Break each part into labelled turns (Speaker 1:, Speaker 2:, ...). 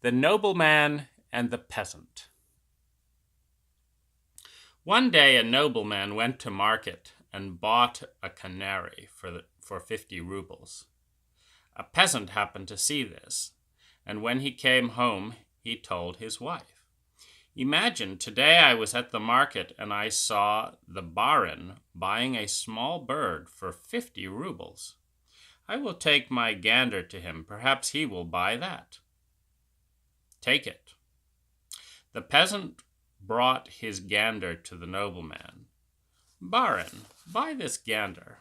Speaker 1: The Nobleman and the Peasant. One day a nobleman went to market and bought a canary for 50 rubles. A peasant happened to see this, and when he came home, he told his wife. Imagine, today I was at the market and I saw the barin buying a small bird for 50 rubles. I will take my gander to him. Perhaps he will buy that. Take it. The peasant brought his gander to the nobleman. Barin, buy this gander.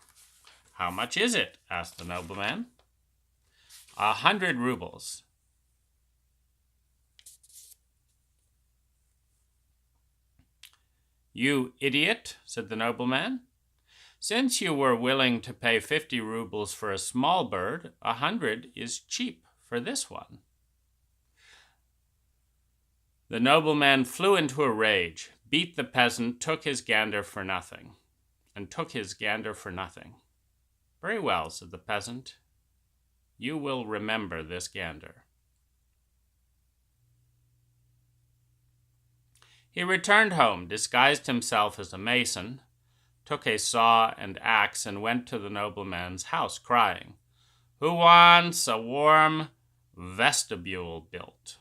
Speaker 1: How much is it? Asked the nobleman. 100 rubles. You idiot, said the nobleman. Since you were willing to pay 50 rubles for a small bird, 100 is cheap for this one. The nobleman flew into a rage, beat the peasant, took his gander for nothing. Very well, said the peasant. You will remember this gander. He returned home, disguised himself as a mason, took a saw and axe, and went to the nobleman's house, crying, Who wants a warm vestibule built?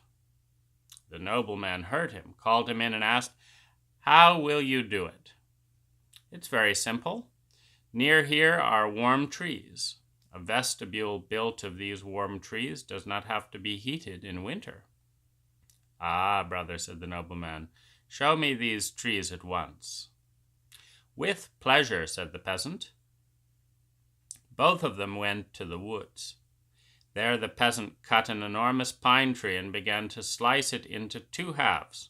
Speaker 1: The nobleman heard him, called him in, and asked, How will you do it? It's very simple. Near here are warm trees. A vestibule built of these warm trees does not have to be heated in winter. Ah, brother, said the nobleman, show me these trees at once. With pleasure, said the peasant. Both of them went to the woods. There the peasant cut an enormous pine tree and began to slice it into 2 halves.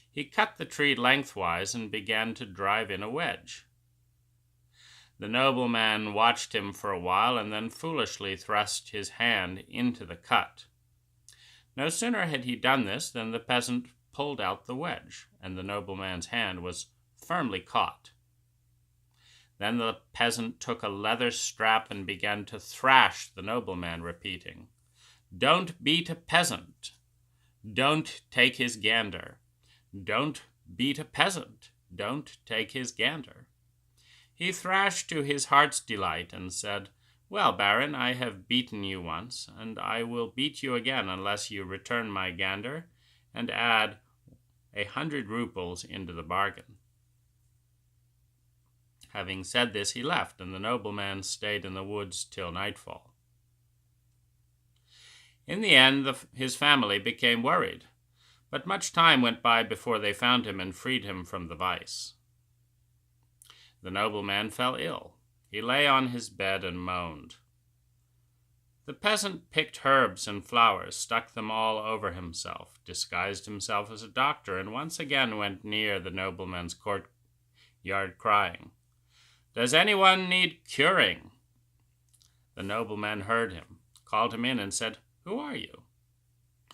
Speaker 1: He cut the tree lengthwise and began to drive in a wedge. The nobleman watched him for a while and then foolishly thrust his hand into the cut. No sooner had he done this than the peasant pulled out the wedge, and the nobleman's hand was firmly caught. Then the peasant took a leather strap and began to thrash the nobleman, repeating, Don't beat a peasant. Don't take his gander. Don't beat a peasant. Don't take his gander. He thrashed to his heart's delight and said, Well, baron, I have beaten you once, and I will beat you again unless you return my gander and add 100 rubles into the bargain. Having said this, he left, and the nobleman stayed in the woods till nightfall. In the end, his family became worried, but much time went by before they found him and freed him from the vice. The nobleman fell ill. He lay on his bed and moaned. The peasant picked herbs and flowers, stuck them all over himself, disguised himself as a doctor, and once again went near the nobleman's courtyard crying, Does anyone need curing? The nobleman heard him, called him in, and said, Who are you?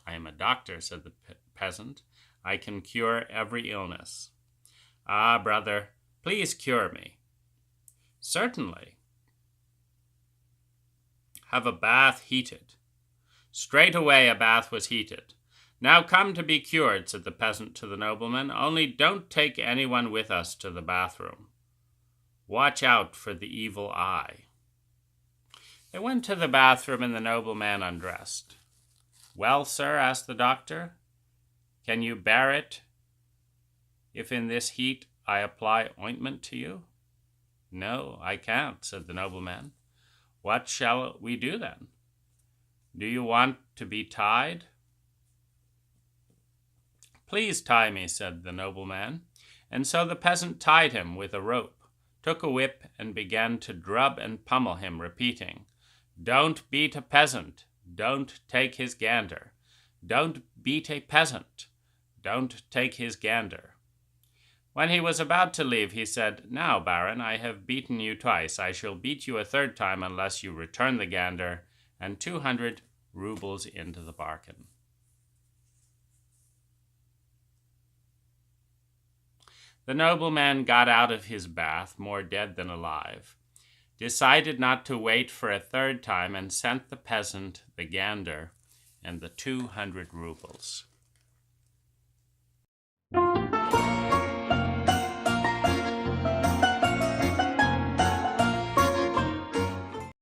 Speaker 1: I am a doctor, said the peasant. I can cure every illness. Ah, brother, please cure me. Certainly. Have a bath heated. Straightway a bath was heated. Now come to be cured, said the peasant to the nobleman. Only don't take anyone with us to the bathroom. Watch out for the evil eye. They went to the bathroom and the nobleman undressed. Well, sir, asked the doctor, can you bear it if in this heat I apply ointment to you? No, I can't, said the nobleman. What shall we do then? Do you want to be tied? Please tie me, said the nobleman. And so the peasant tied him with a rope, took a whip, and began to drub and pummel him, repeating, Don't beat a peasant. Don't take his gander. Don't beat a peasant. Don't take his gander. When he was about to leave, he said, Now, baron, I have beaten you twice. I shall beat you a third time unless you return the gander and 200 rubles into the bargain. The nobleman got out of his bath, more dead than alive, decided not to wait for a third time, and sent the peasant the gander and the 200 rubles.